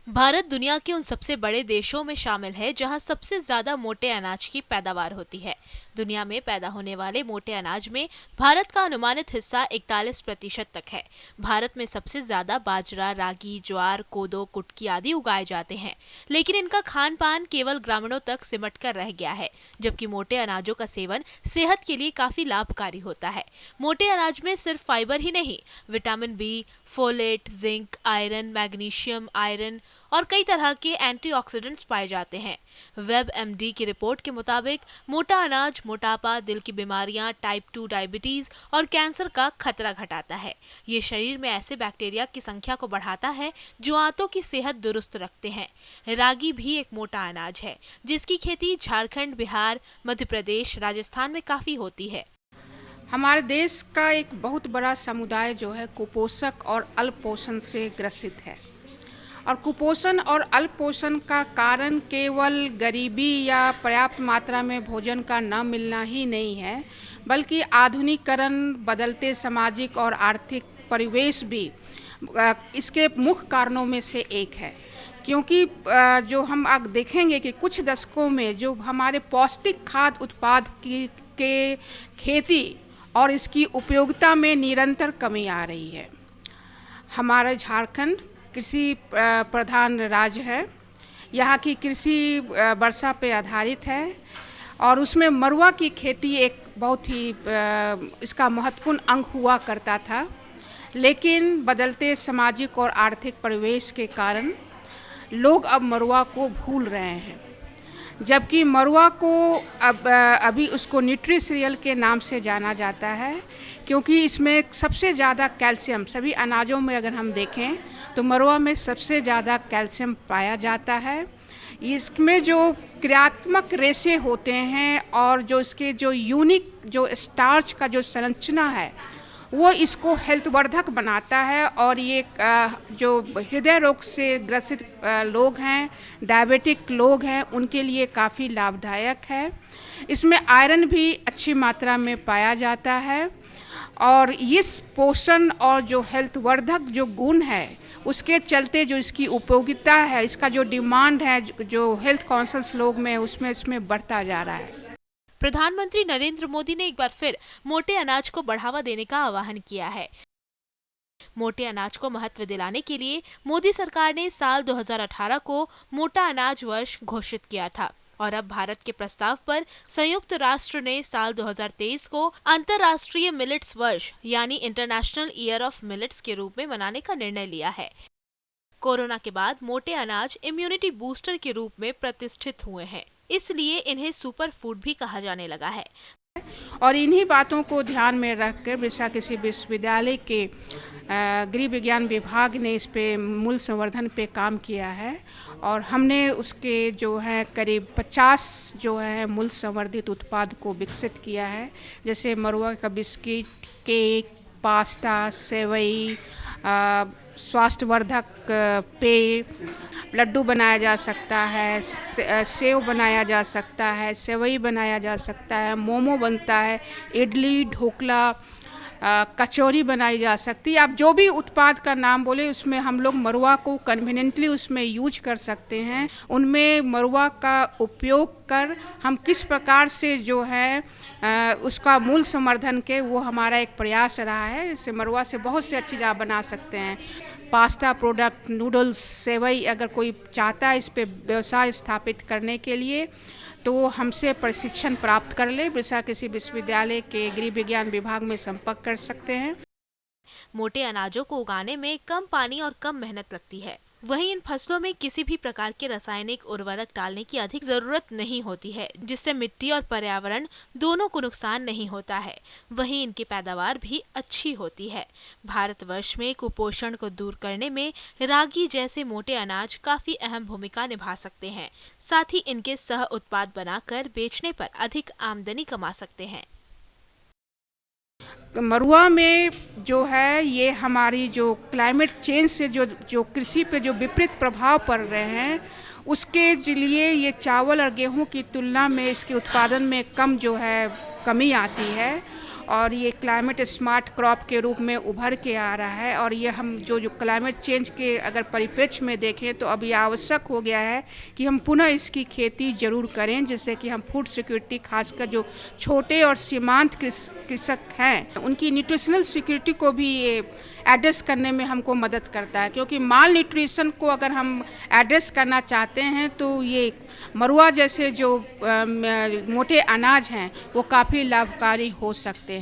भारत दुनिया के उन सबसे बड़े देशों में शामिल है जहां सबसे ज्यादा मोटे अनाज की पैदावार होती है। दुनिया में पैदा होने वाले मोटे अनाज में भारत का अनुमानित हिस्सा 41% तक है। भारत में सबसे ज्यादा बाजरा, रागी, ज्वार, कोदो, कुटकी आदि उगाए जाते हैं, लेकिन इनका खान पान केवल ग्रामीणों तक सिमट कर रह गया है, जबकि मोटे अनाजों का सेवन सेहत के लिए काफी लाभकारी होता है। मोटे अनाज में सिर्फ फाइबर ही नहीं, vitamin B, folate, zinc, iron, magnesium, iron और कई तरह के एंटीऑक्सीडेंट्स पाए जाते हैं। वेब एमडी की रिपोर्ट के मुताबिक मोटा अनाज मोटापा, दिल की बीमारियां, टाइप 2 डायबिटीज और कैंसर का खतरा घटाता है। ये शरीर में ऐसे बैक्टीरिया की संख्या को बढ़ाता है जो आंतों की सेहत दुरुस्त रखते हैं। रागी भी एक मोटा अनाज है, जिसकी खेती झारखंड, बिहार, मध्य प्रदेश, राजस्थान में काफी होती है। हमारे देश का एक बहुत बड़ा समुदाय जो है कुपोषक और अल्पपोषण से ग्रसित है। और कुपोषण और अल्पपोषण का कारण केवल गरीबी या पर्याप्त मात्रा में भोजन का न मिलना ही नहीं है, बल्कि आधुनिकीकरण, बदलते सामाजिक और आर्थिक परिवेश भी इसके मुख्य कारणों में से एक है। क्योंकि जो हम अब देखेंगे कि कुछ दशकों में जो हमारे पौष्टिक खाद्य उत्पाद के खेती और इसकी उपयोगिता में निरंतर कमी आ रही है। हमारा झारखंड कृषि प्रधान राज्य है। यहाँ की कृषि वर्षा पे आधारित है और उसमें मरुआ की खेती एक बहुत ही इसका महत्वपूर्ण अंग हुआ करता था, लेकिन बदलते सामाजिक और आर्थिक परिवेश के कारण लोग अब मरुआ को भूल रहे हैं। जबकि मरुआ को अभी उसको न्यूट्री सीरियल के नाम से जाना जाता है, क्योंकि इसमें सबसे ज़्यादा कैल्शियम, सभी अनाजों में अगर हम देखें तो मरुआ में सबसे ज़्यादा कैल्शियम पाया जाता है। इसमें जो क्रियात्मक रेशे होते हैं और जो इसके जो यूनिक जो स्टार्च का जो संरचना है वो इसको हेल्थवर्धक बनाता है। और ये जो हृदय रोग से ग्रसित लोग हैं, डायबिटिक लोग हैं, उनके लिए काफ़ी लाभदायक है। इसमें आयरन भी अच्छी मात्रा में पाया जाता है और इस पोषण और जो हेल्थवर्धक जो गुण है उसके चलते जो इसकी उपयोगिता है, इसका जो डिमांड है जो हेल्थ कॉन्शियस लोग में उसमें इसमें बढ़ता जा रहा है। प्रधानमंत्री नरेंद्र मोदी ने एक बार फिर मोटे अनाज को बढ़ावा देने का आह्वान किया है। मोटे अनाज को महत्व दिलाने के लिए मोदी सरकार ने साल 2018 को मोटा अनाज वर्ष घोषित किया था और अब भारत के प्रस्ताव पर संयुक्त राष्ट्र ने साल 2023 को अंतर्राष्ट्रीय मिलेट्स वर्ष यानी इंटरनेशनल ईयर ऑफ मिलेट्स के रूप में मनाने का निर्णय लिया है। कोरोना के बाद मोटे अनाज इम्यूनिटी बूस्टर के रूप में प्रतिष्ठित हुए हैं, इसलिए इन्हें सुपर फूड भी कहा जाने लगा है। और इन्हीं बातों को ध्यान में रखकर वृषा कृषि विश्वविद्यालय के गृह विज्ञान विभाग ने इस पे मूल्य संवर्धन पे काम किया है और हमने उसके जो है करीब 50 जो है मूल्य संवर्धित उत्पाद को विकसित किया है, जैसे मरुआ का बिस्किट, केक, पास्ता, सेवई, स्वास्थ्यवर्धक पेय, लड्डू बनाया जा सकता है, सेव बनाया जा सकता है, सेवई बनाया जा सकता है, मोमो बनता है, इडली, ढोकला, कचौरी बनाई जा सकती है। आप जो भी उत्पाद का नाम बोले उसमें हम लोग मरुआ को कन्वीनियंटली उसमें यूज कर सकते हैं। उनमें मरुआ का उपयोग कर हम किस प्रकार से जो है उसका मूल्य संवर्धन के वो हमारा एक प्रयास रहा है। इससे मरुआ से बहुत से अच्छी चीज़ आप बना सकते हैं। पास्ता प्रोडक्ट, नूडल्स, सेवई, अगर कोई चाहता है इस पे व्यवसाय स्थापित करने के लिए तो हमसे प्रशिक्षण प्राप्त कर ले। वृषा कृषि विश्वविद्यालय के गृह विज्ञान विभाग में संपर्क कर सकते हैं। मोटे अनाजों को उगाने में कम पानी और कम मेहनत लगती है। वहीं इन फसलों में किसी भी प्रकार के रासायनिक उर्वरक डालने की अधिक जरूरत नहीं होती है, जिससे मिट्टी और पर्यावरण दोनों को नुकसान नहीं होता है। वहीं इनकी पैदावार भी अच्छी होती है। भारतवर्ष में कुपोषण को दूर करने में रागी जैसे मोटे अनाज काफी अहम भूमिका निभा सकते हैं। साथ ही इनके सह उत्पाद बनाकर बेचने पर अधिक आमदनी कमा सकते हैं। मरुआ में जो है ये हमारी जो क्लाइमेट चेंज से जो कृषि पे जो विपरीत प्रभाव पड़ रहे हैं उसके लिए ये चावल और गेहूं की तुलना में इसके उत्पादन में कम जो है कमी आती है और ये क्लाइमेट स्मार्ट क्रॉप के रूप में उभर के आ रहा है। और ये हम जो क्लाइमेट चेंज के अगर परिप्रेक्ष्य में देखें तो अब ये आवश्यक हो गया है कि हम पुनः इसकी खेती ज़रूर करें, जिससे कि हम फूड सिक्योरिटी, खासकर जो छोटे और सीमांत कृषक हैं उनकी न्यूट्रिशनल सिक्योरिटी को भी ये एड्रेस करने में हमको मदद करता है। क्योंकि माल न्यूट्रिशन को अगर हम एड्रेस करना चाहते हैं तो ये मरुआ जैसे जो मोटे अनाज हैं वो काफ़ी लाभकारी हो सकते हैं।